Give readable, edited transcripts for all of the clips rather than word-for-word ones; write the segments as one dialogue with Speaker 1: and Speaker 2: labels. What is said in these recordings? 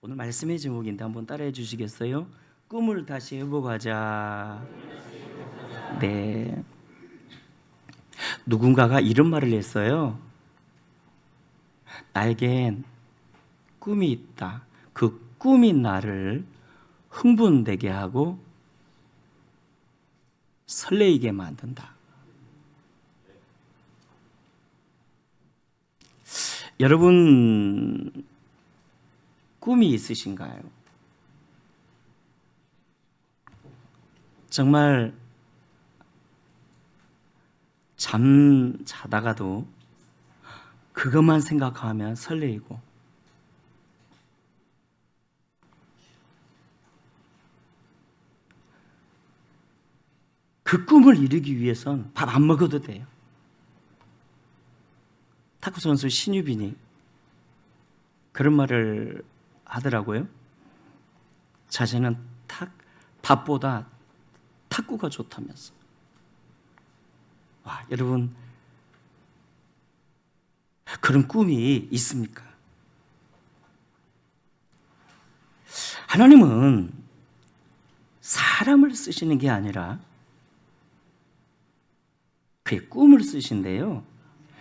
Speaker 1: 오늘 말씀의 제목인데 한번 따라해 주시겠어요? 꿈을 다시 해보고 하자. 네. 누군가가 이런 말을 했어요. 나에겐 꿈이 있다. 그 꿈이 나를 흥분되게 하고 설레이게 만든다. 여러분, 꿈이 있으신가요? 정말 잠 자다가도 그것만 생각하면 설레이고, 그 꿈을 이루기 위해선 밥 안 먹어도 돼요. 탁구 선수 신유빈이 그런 말을 하더라고요. 자신은 밥보다 탁구가 좋다면서. 와, 여러분, 그런 꿈이 있습니까? 하나님은 사람을 쓰시는 게 아니라 그의 꿈을 쓰신대요.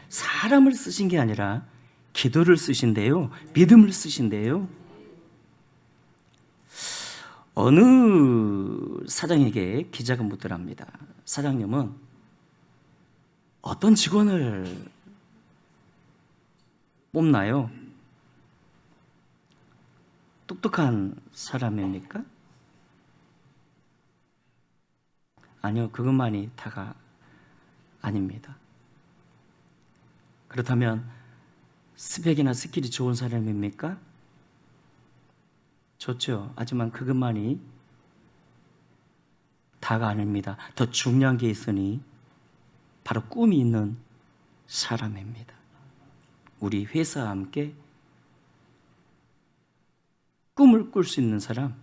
Speaker 1: 사람을 쓰신 게 아니라 기도를 쓰신대요. 믿음을 쓰신대요. 어느 사장에게 기자가 묻더랍니다. 사장님은 어떤 직원을 뽑나요? 똑똑한 사람입니까? 아니요, 그것만이 다가 아닙니다. 그렇다면 스펙이나 스킬이 좋은 사람입니까? 좋죠. 하지만 그것만이 다가 아닙니다. 더 중요한 게 있으니 바로 꿈이 있는 사람입니다. 우리 회사와 함께 꿈을 꿀 수 있는 사람,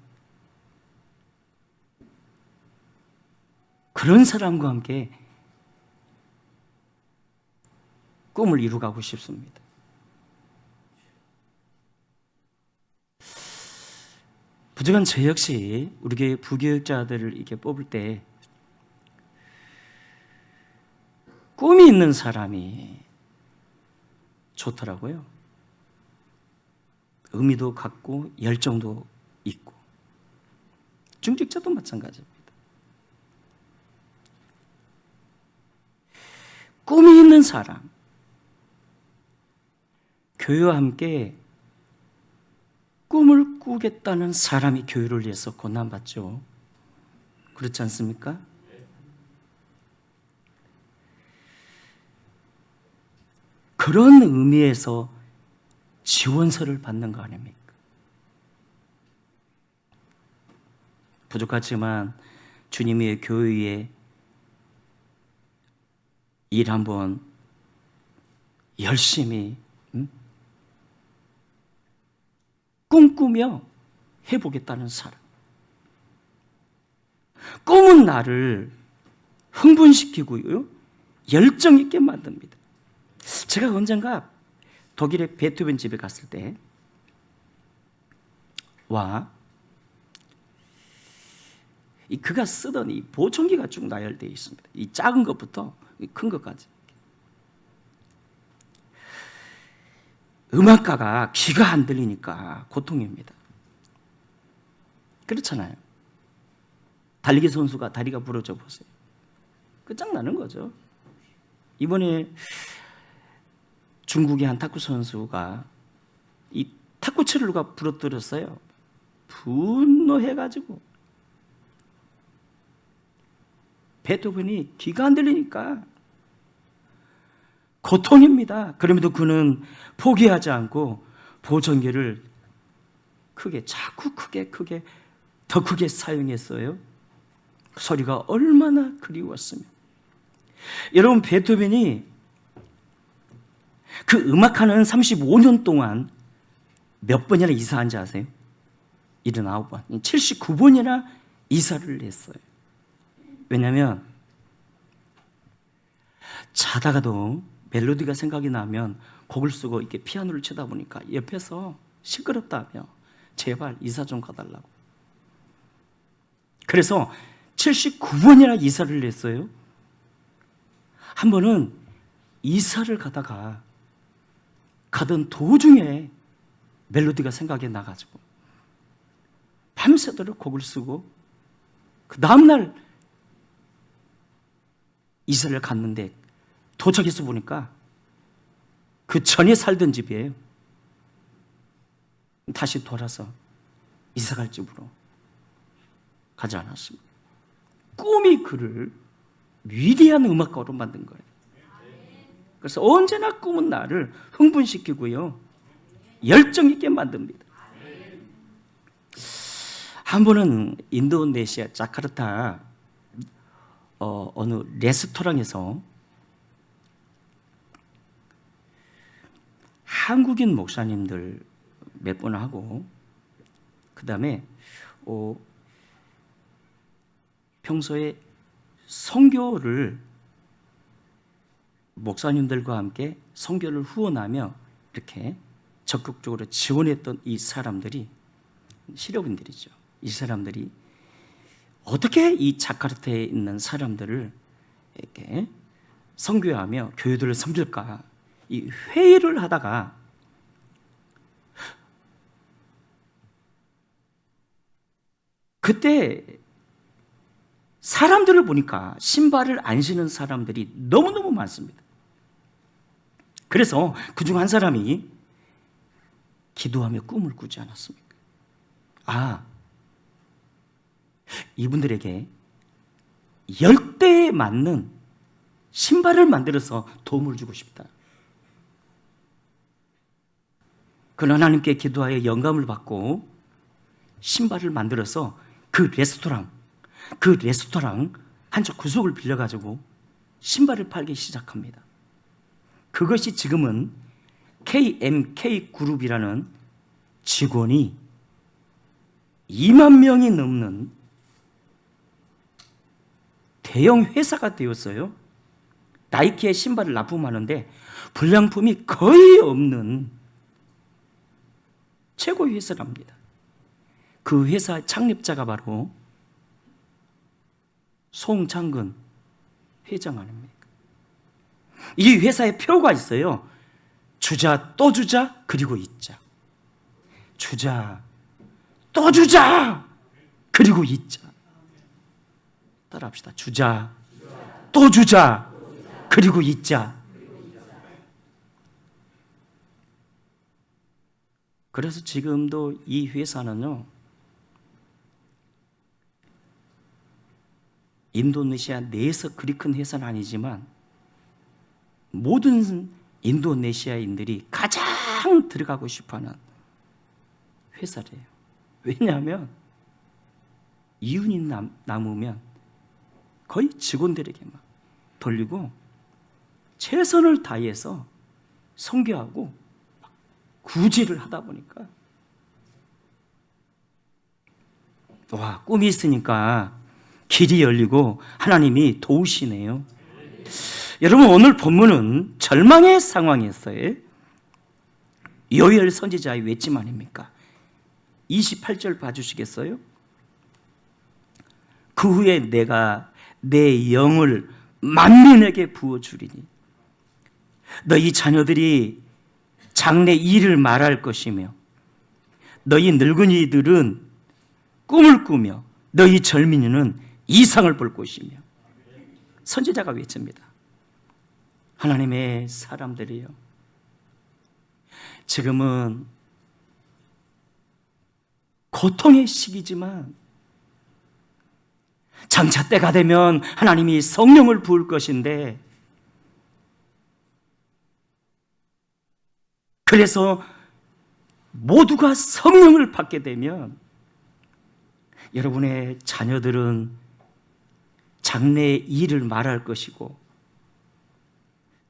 Speaker 1: 그런 사람과 함께 꿈을 이루가고 싶습니다. 부족한 저 역시 우리 교회 부교육자들을 이렇게 뽑을 때 꿈이 있는 사람이 좋더라고요. 의미도 갖고 열정도 있고. 중직자도 마찬가지입니다. 꿈이 있는 사람, 교회와 함께 꿈을 꾸겠다는 사람이 교회를 위해서 고난받죠. 그렇지 않습니까? 그런 의미에서 지원서를 받는 거 아닙니까? 부족하지만 주님의 교회에 일 한번 열심히 꿈꾸며 해보겠다는 사람. 꿈은 나를 흥분시키고요, 열정 있게 만듭니다. 제가 언젠가 독일의 베토벤 집에 갔을 때, 그가 쓰던 이 보청기가 쭉 나열되어 있습니다. 이 작은 것부터 큰 것까지. 음악가가 귀가 안 들리니까 고통입니다. 그렇잖아요. 달리기 선수가 다리가 부러져 보세요. 끝장나는 거죠. 이번에 중국의 한 탁구 선수가 이 탁구채를 누가 부러뜨렸어요. 분노해가지고 베토벤이 귀가 안 들리니까 고통입니다. 그럼에도 그는 포기하지 않고 보청기를 자꾸 크게 더 크게 사용했어요. 소리가 얼마나 그리웠으면. 여러분, 베토벤이 그 음악하는 35년 동안 몇 번이나 이사한지 아세요? 79번, 79번이나 이사를 했어요. 왜냐하면 자다가도 멜로디가 생각이 나면 곡을 쓰고 이렇게 피아노를 치다 보니까 옆에서 시끄럽다며 제발 이사 좀 가달라고. 그래서 79번이나 이사를 했어요. 한 번은 이사를 가다가 가던 도중에 멜로디가 생각이 나가지고 밤새도록 곡을 쓰고 그 다음날 이사를 갔는데 도착해서 보니까 그 전에 살던 집이에요. 다시 돌아서 이사갈 집으로 가지 않았습니다. 꿈이 그를 위대한 음악가로 만든 거예요. 그래서 언제나 꿈은 나를 흥분시키고요, 열정 있게 만듭니다. 한 번은 인도네시아 자카르타 어느 레스토랑에서 한국인 목사님들 몇 분 하고, 그 다음에 평소에 선교를 목사님들과 함께 선교를 후원하며 이렇게 적극적으로 지원했던 이 사람들이, 실업인들이죠. 이 사람들이 어떻게 이 자카르타에 있는 사람들을 이렇게 선교하며 교회들을 섬길까, 이 회의를 하다가 그때 사람들을 보니까 신발을 안 신는 사람들이 너무너무 많습니다. 그래서 그중 한 사람이 기도하며 꿈을 꾸지 않았습니까? 이분들에게 10대에 맞는 신발을 만들어서 도움을 주고 싶다. 그 하나님께 기도하여 영감을 받고 신발을 만들어서 그 레스토랑 한쪽 구석을 빌려가지고 신발을 팔기 시작합니다. 그것이 지금은 KMK 그룹이라는 직원이 2만 명이 넘는 대형 회사가 되었어요. 나이키의 신발을 납품하는데 불량품이 거의 없는 최고의 회사랍니다. 그 회사 창립자가 바로 송창근 회장 아닙니까? 이 회사의 표가 있어요. 주자, 또 주자, 그리고 잊자. 주자, 또 주자, 그리고 잊자. 따라합시다. 주자, 또 주자, 그리고 잊자. 그래서 지금도 이 회사는요, 인도네시아 내에서 그리 큰 회사는 아니지만 모든 인도네시아인들이 가장 들어가고 싶어하는 회사래요. 왜냐하면 이윤이 남으면 거의 직원들에게만 돌리고 최선을 다해서 선교하고 구제를 하다 보니까 꿈이 있으니까 길이 열리고 하나님이 도우시네요. 여러분, 오늘 본문은 절망의 상황에서의 요엘 선지자의 외침 아닙니까? 28절 봐주시겠어요? 그 후에 내가 내 영을 만민에게 부어주리니 너희 자녀들이 장래 일을 말할 것이며 너희 늙은이들은 꿈을 꾸며 너희 젊은이는 이상을 볼 것이며. 선지자가 외칩니다. 하나님의 사람들이요, 지금은 고통의 시기지만 장차 때가 되면 하나님이 성령을 부을 것인데, 그래서 모두가 성령을 받게 되면 여러분의 자녀들은 장래의 일을 말할 것이고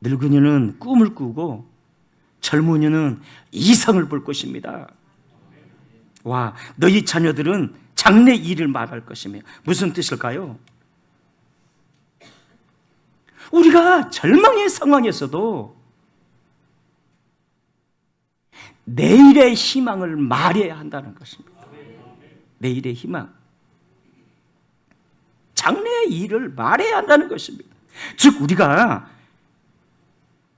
Speaker 1: 늙은이는 꿈을 꾸고 젊은이는 이상을 볼 것입니다. 너희 자녀들은 장래 일을 말할 것이며. 무슨 뜻일까요? 우리가 절망의 상황에서도 내일의 희망을 말해야 한다는 것입니다. 내일의 희망. 장래의 일을 말해야 한다는 것입니다. 즉 우리가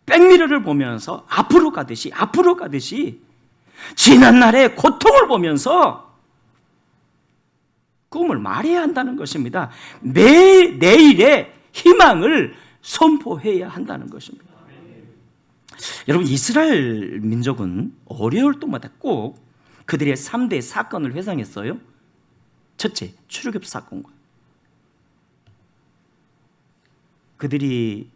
Speaker 1: 백미러를 보면서 앞으로 가듯이 지난날의 고통을 보면서 꿈을 말해야 한다는 것입니다. 내일의 희망을 선포해야 한다는 것입니다. 여러분, 이스라엘 민족은 어려울 때마다 꼭 그들의 3대 사건을 회상했어요. 첫째, 출애굽 사건과 그들이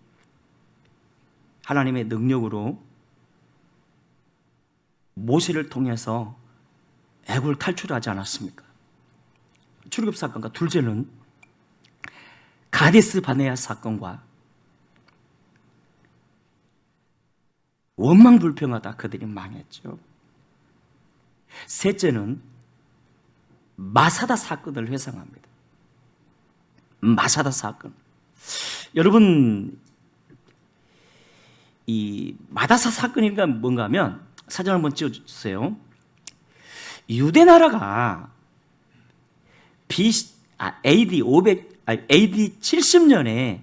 Speaker 1: 하나님의 능력으로 모세를 통해서 애굽을 탈출하지 않았습니까? 출애굽 사건과 둘째는 가데스 바네아 사건과 원망불평하다 그들이 망했죠. 셋째는 마사다 사건을 회상합니다. 마사다 사건. 여러분, 이 마다사 사건이니까 뭔가 하면 사진 한번 찍어주세요. 유대 나라가 AD 70년에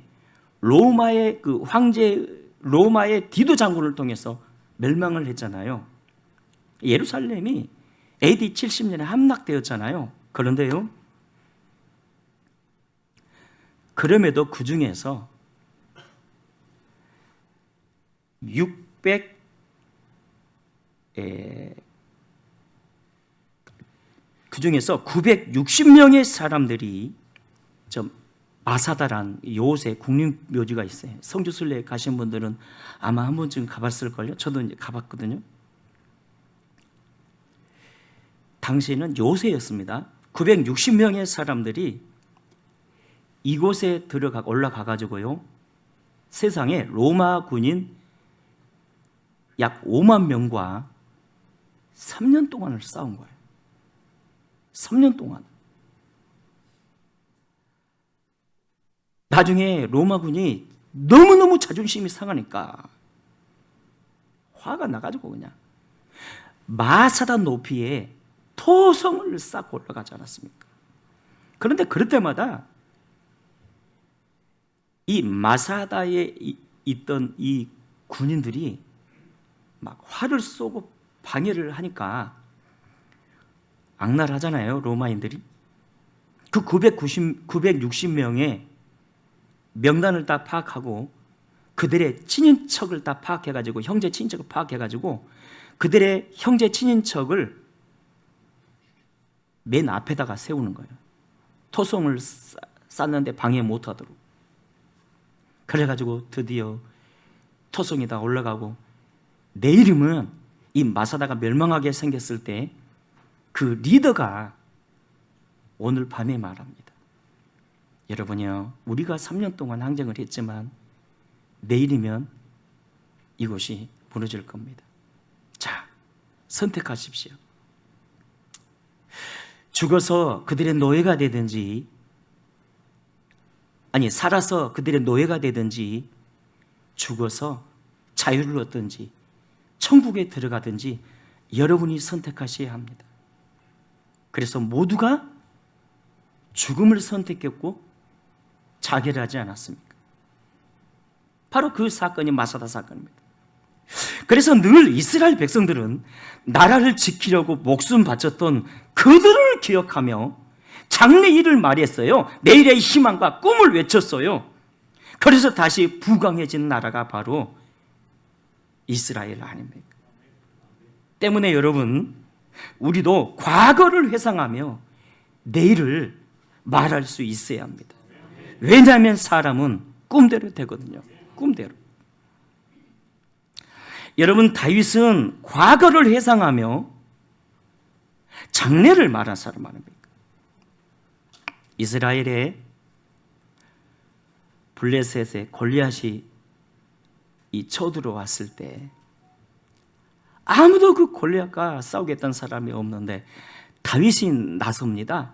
Speaker 1: 로마의 그 황제 로마의 디도 장군을 통해서 멸망을 했잖아요. 예루살렘이 AD 70년에 함락되었잖아요. 그런데요, 그럼에도 그 중에서 그 중에서 960명의 사람들이 마사다란 요새 국립묘지가 있어요. 성지순례 가신 분들은 아마 한 번쯤 가봤을걸요. 저도 이제 가봤거든요. 당시에는 요새였습니다. 960명의 사람들이 이곳에 올라가가지고요, 세상에 로마 군인 약 5만 명과 3년 동안을 싸운 거예요. 3년 동안. 나중에 로마군이 너무너무 자존심이 상하니까 화가 나가지고 그냥 마사다 높이에 토성을 쌓고 올라가지 않았습니까? 그런데 그럴 때마다 이 마사다에 있던 이 군인들이 막 화를 쏘고 방해를 하니까 악랄하잖아요, 로마인들이. 그 960명의 명단을 다 파악하고 그들의 친인척을 다 파악해가지고, 형제 친인척을 파악해가지고 그들의 형제 친인척을 맨 앞에다가 세우는 거예요. 토성을 쌓는데 방해 못하도록. 그래가지고 드디어 토성이 다 올라가고, 내일이면 이 마사다가 멸망하게 생겼을 때 그 리더가 오늘 밤에 말합니다. 여러분이요, 우리가 3년 동안 항쟁을 했지만 내일이면 이곳이 무너질 겁니다. 자, 선택하십시오. 죽어서 그들의 노예가 되든지, 아니 살아서 그들의 노예가 되든지, 죽어서 자유를 얻든지 천국에 들어가든지 여러분이 선택하셔야 합니다. 그래서 모두가 죽음을 선택했고 자결하지 않았습니까? 바로 그 사건이 마사다 사건입니다. 그래서 늘 이스라엘 백성들은 나라를 지키려고 목숨 바쳤던 그들을 기억하며 장래일을 말했어요. 내일의 희망과 꿈을 외쳤어요. 그래서 다시 부강해진 나라가 바로 이스라엘 아닙니까? 때문에 여러분, 우리도 과거를 회상하며 내일을 말할 수 있어야 합니다. 왜냐하면 사람은 꿈대로 되거든요. 꿈대로. 여러분, 다윗은 과거를 회상하며 장래를 말한 사람 아닙니까? 이스라엘의 블레셋의 골리앗이 쳐들어왔을 때 아무도 그 골리앗과 싸우겠다는 사람이 없는데 다윗이 나섭니다.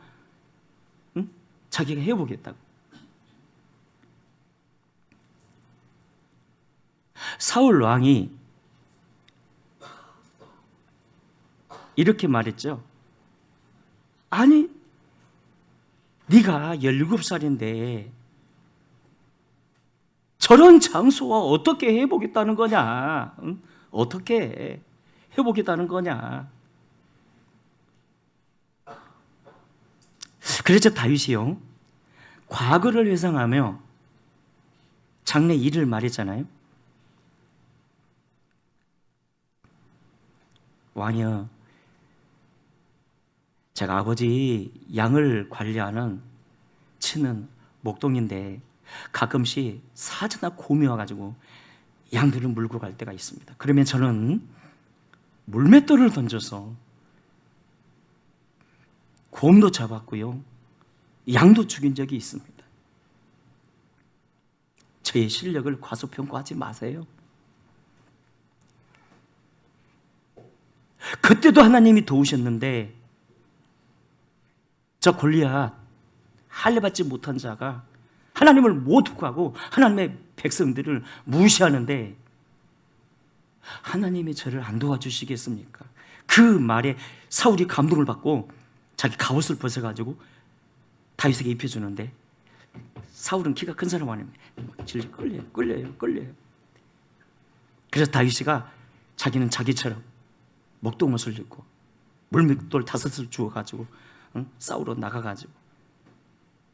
Speaker 1: 응? 자기가 해보겠다고. 사울 왕이 이렇게 말했죠. 아니, 네가 17살인데 저런 장소와 어떻게 해보겠다는 거냐? 응? 어떻게 해보겠다는 거냐? 그래서 다윗이요, 과거를 회상하며 장래 일을 말했잖아요. 왕이여, 제가 아버지 양을 관리하는 치는 목동인데 가끔씩 사자나 곰이 와가지고 양들을 물고 갈 때가 있습니다. 그러면 저는 물맷돌을 던져서 곰도 잡았고요, 양도 죽인 적이 있습니다. 저의 실력을 과소평가하지 마세요. 그때도 하나님이 도우셨는데 저 골리앗 할례받지 못한 자가 하나님을 못 구하고 하나님의 백성들을 무시하는데 하나님이 저를 안 도와주시겠습니까? 그 말에 사울이 감동을 받고 자기 갑옷을 벗어가지고 다윗에게 입혀주는데 사울은 키가 큰 사람 아닙니다. 질질 끌려요. 그래서 다윗이가 자기는 자기처럼 목동옷을 입고 물맷돌 5을 주워가지고 싸우러 나가가지고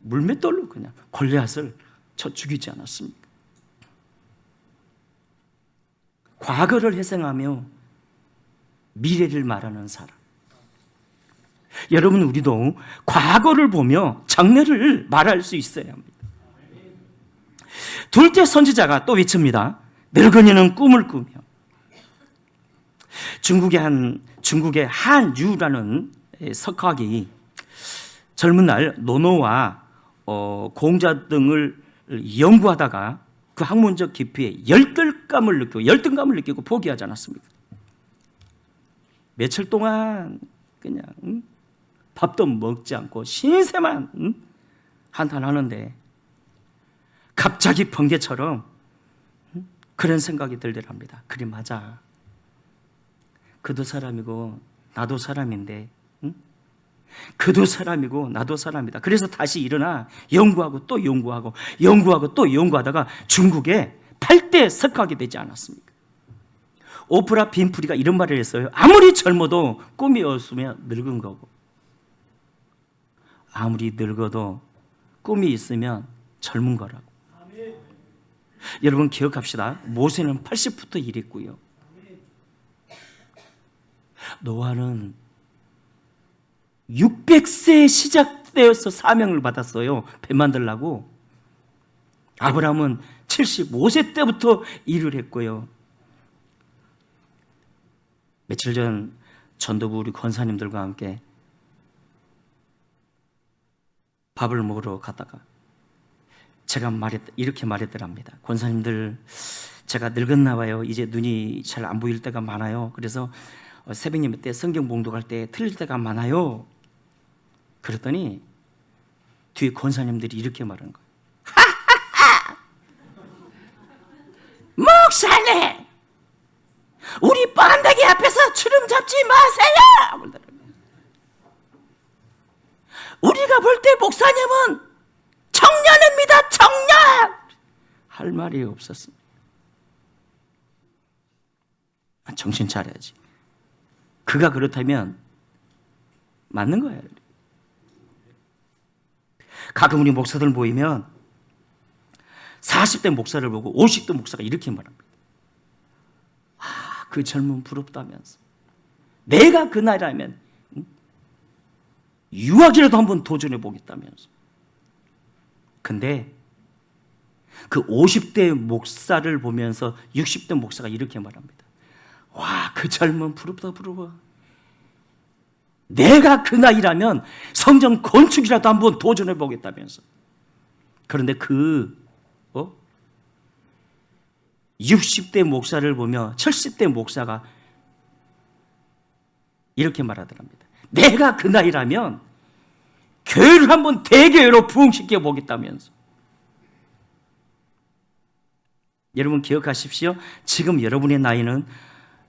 Speaker 1: 물맷돌로 그냥 골리앗을 쳐 죽이지 않았습니까? 과거를 회상하며 미래를 말하는 사람. 여러분, 우리도 과거를 보며 장래를 말할 수 있어야 합니다. 둘째 선지자가 또 외칩니다. 늙은이는 꿈을 꾸며. 중국의 한유라는 석학이 젊은 날 노노와 공자 등을 연구하다가 그 학문적 깊이에 열등감을 느끼고 포기하지 않았습니까? 며칠 동안 그냥 밥도 먹지 않고 신세만 한탄하는데 갑자기 번개처럼 그런 생각이 들더랍니다. 그래, 맞아. 그도 사람이고 나도 사람인데, 그도 사람이고 나도 사람이다. 그래서 다시 일어나 연구하고 또 연구하다가 중국에 8대 석학이 되지 않았습니까? 오프라 빈프리가 이런 말을 했어요. 아무리 젊어도 꿈이 없으면 늙은 거고, 아무리 늙어도 꿈이 있으면 젊은 거라고. 여러분 기억합시다. 모세는 80부터 일했고요, 노아는 600세에 시작되어서 사명을 받았어요. 배 만들라고. 아브라함은 75세 때부터 일을 했고요. 며칠 전 전도부 우리 권사님들과 함께 밥을 먹으러 갔다가 제가 이렇게 말했더랍니다. 권사님들, 제가 늙었나 봐요. 이제 눈이 잘 안 보일 때가 많아요. 그래서 새벽 예배 때 성경 봉독할 때 틀릴 때가 많아요. 그랬더니 뒤에 권사님들이 이렇게 말하는 거예요. 목사님, 우리 번데기 앞에서 주름 잡지 마세요. 우리가 볼 때 목사님은 청년입니다. 청년. 할 말이 없었습니다. 정신 차려야지. 그가 그렇다면 맞는 거예요. 가끔 우리 목사들 모이면 40대 목사를 보고 50대 목사가 이렇게 말합니다. 그 젊은 부럽다면서. 내가 그 나이라면 유학이라도 한번 도전해 보겠다면서. 근데 그 50대 목사를 보면서 60대 목사가 이렇게 말합니다. 와, 그 젊은 부럽다, 부러워. 내가 그 나이라면 성전 건축이라도 한번 도전해 보겠다면서. 그런데 60대 목사를 보며 70대 목사가 이렇게 말하더랍니다. 내가 그 나이라면 교회를 한번 대교회로 부흥시켜 보겠다면서. 여러분 기억하십시오. 지금 여러분의 나이는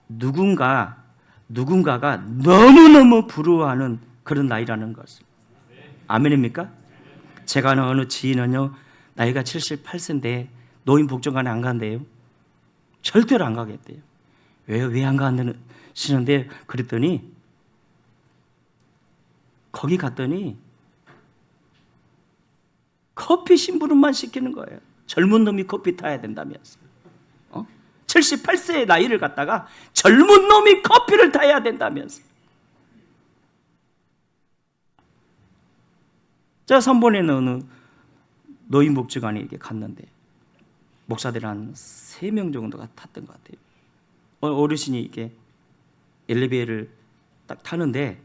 Speaker 1: 누군가 누군가가 너무너무 부러워하는 그런 나이라는 것을. 아멘입니까? 제가 아는 어느 지인은요, 나이가 78세인데 노인복지관에 안 간대요. 절대로 안 가겠대요. 왜 안 가시는데? 그랬더니 거기 갔더니 커피 심부름만 시키는 거예요. 젊은 놈이 커피 타야 된다면서. 78세의 나이를 갖다가 젊은 놈이 커피를 타야 된다면서. 제가 3번에는 어느 노인복지관에 이렇게 갔는데 목사들 한 3명 정도가 탔던 것 같아요. 어르신이 이렇게 엘리베이터를 딱 타는데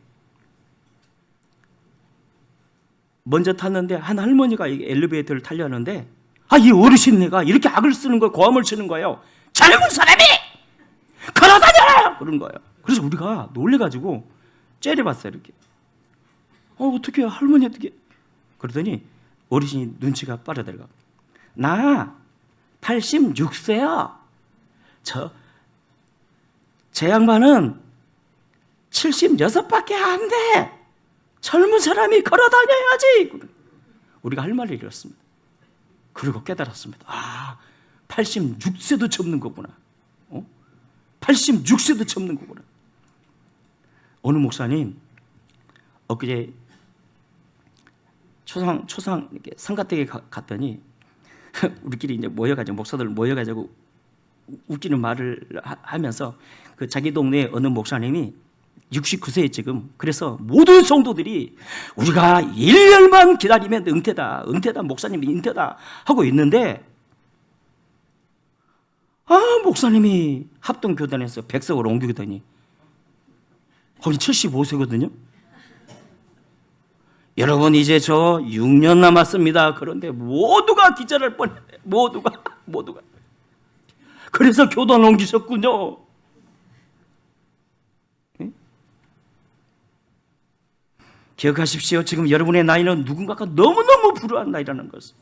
Speaker 1: 먼저 탔는데 한 할머니가 엘리베이터를 타려는데 이 어르신네가 이렇게 악을 쓰는 거예요. 고함을 치는 거예요. 젊은 사람이 걸어다녀라! 그런 거예요. 그래서 우리가 놀래가지고 째려봤어요. 이렇게. 어떻게 할머니 어떻게. 그러더니 어르신이 눈치가 빠르더라고요. 나 86세야. 제 양반은 76밖에 안 돼. 젊은 사람이 걸어 다녀야지. 우리가 할 말을 잃었습니다. 그리고 깨달았습니다. 86세도 접는 거구나. 86세도 접는 거구나. 어느 목사님 엊그제 초상 이렇게 상가댁에 갔더니 우리끼리 이제 모여가지고 목사들 모여가지고 웃기는 말을 하면서 그 자기 동네 어느 목사님이 69세에 지금. 그래서 모든 성도들이 우리가 1년만 기다리면 은퇴다 목사님이 은퇴다 하고 있는데 목사님이 합동교단에서 백석을 옮기더니 거기 75세거든요. 여러분 이제 저 6년 남았습니다. 그런데 모두가 기절할 뻔했어요. 모두가. 그래서 교단 옮기셨군요. 기억하십시오. 지금 여러분의 나이는 누군가가 너무너무 불우한 나이라는 것을.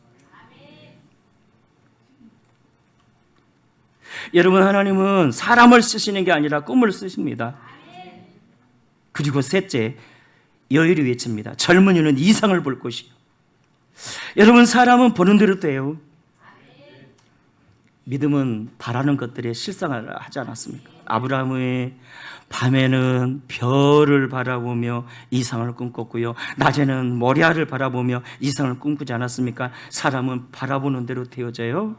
Speaker 1: 여러분, 하나님은 사람을 쓰시는 게 아니라 꿈을 쓰십니다. 그리고 셋째, 여일이 외칩니다. 젊은이는 이상을 볼 것이요. 여러분, 사람은 보는 대로 돼요. 믿음은 바라는 것들에 실상을 하지 않았습니까? 아브라함의 밤에는 별을 바라보며 이상을 꿈꿨고요, 낮에는 모리아를 바라보며 이상을 꿈꾸지 않았습니까? 사람은 바라보는 대로 되어져요.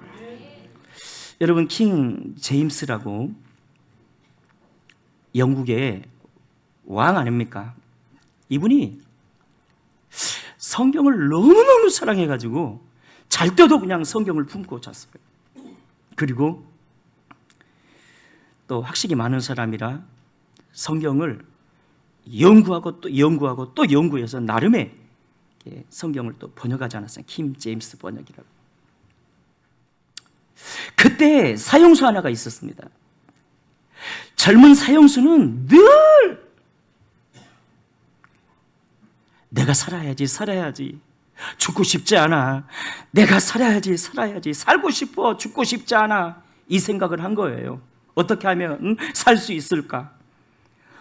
Speaker 1: 여러분, 킹 제임스라고 영국의 왕 아닙니까? 이분이 성경을 너무너무 사랑해가지고 잘 때도 그냥 성경을 품고 잤어요. 그리고 또 학식이 많은 사람이라 성경을 연구하고 또 연구해서 나름의 성경을 또 번역하지 않았어요. 킹 제임스 번역이라고. 그때 사형수 하나가 있었습니다. 젊은 사형수는 늘 내가 살아야지 죽고 싶지 않아, 내가 살아야지 살고 싶어, 죽고 싶지 않아, 이 생각을 한 거예요. 어떻게 하면 살 수 있을까?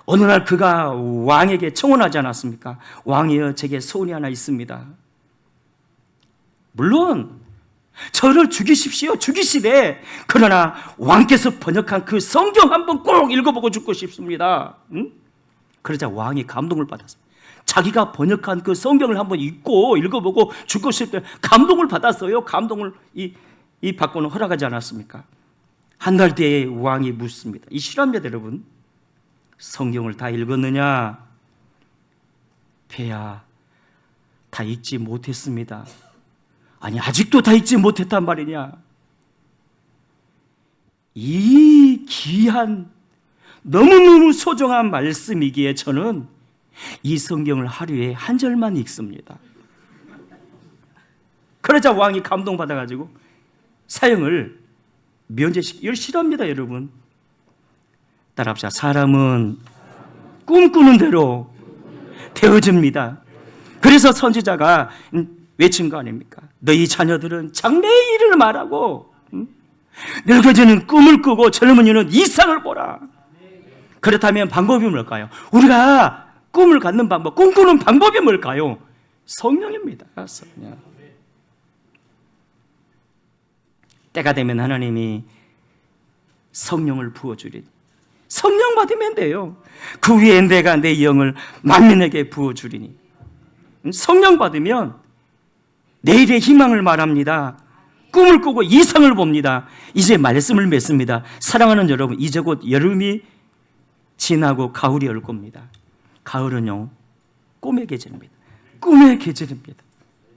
Speaker 1: 어느 날 그가 왕에게 청혼하지 않았습니까? 왕이여, 제게 소원이 하나 있습니다. 물론 저를 죽이십시오, 죽이시되, 그러나 왕께서 번역한 그 성경 한번 꼭 읽어보고 죽고 싶습니다. 그러자 왕이 감동을 받았습니다. 자기가 번역한 그 성경을 한번 읽어보고 죽고 싶을 때 감동을 받았어요. 감동을 이 받고는 허락하지 않았습니까? 한 달 뒤에 왕이 묻습니다. 이 실화입니다, 여러분. 성경을 다 읽었느냐? 폐하, 다 읽지 못했습니다. 아니, 아직도 다 읽지 못했단 말이냐? 이 귀한, 너무너무 소중한 말씀이기에 저는 이 성경을 하루에 한 절만 읽습니다. 그러자 왕이 감동받아가지고 사형을 면제시키고, 이걸 싫어합니다, 여러분. 따라합시다. 사람은 꿈꾸는 대로 되어집니다. 그래서 선지자가 외친 거 아닙니까? 너희 자녀들은 장래의 일을 말하고 늙어지는 꿈을 꾸고 젊은이는 이상을 보라. 그렇다면 방법이 뭘까요? 우리가 꿈을 갖는 방법, 꿈꾸는 방법이 뭘까요? 성령입니다. 성령. 때가 되면 하나님이 성령을 부어주리니 성령 받으면 돼요. 그 위에 내가 내 영을 만민에게 부어주리니. 성령 받으면 내일의 희망을 말합니다. 꿈을 꾸고 이상을 봅니다. 이제 말씀을 맺습니다. 사랑하는 여러분, 이제 곧 여름이 지나고 가을이 올 겁니다. 가을은요, 꿈의 계절입니다. 꿈의 계절입니다.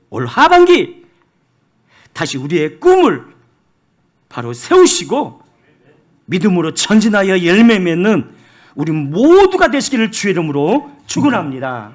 Speaker 1: 올 하반기 다시 우리의 꿈을 바로 세우시고 믿음으로 전진하여 열매 맺는 우리 모두가 되시기를 주의 이름으로 축원합니다.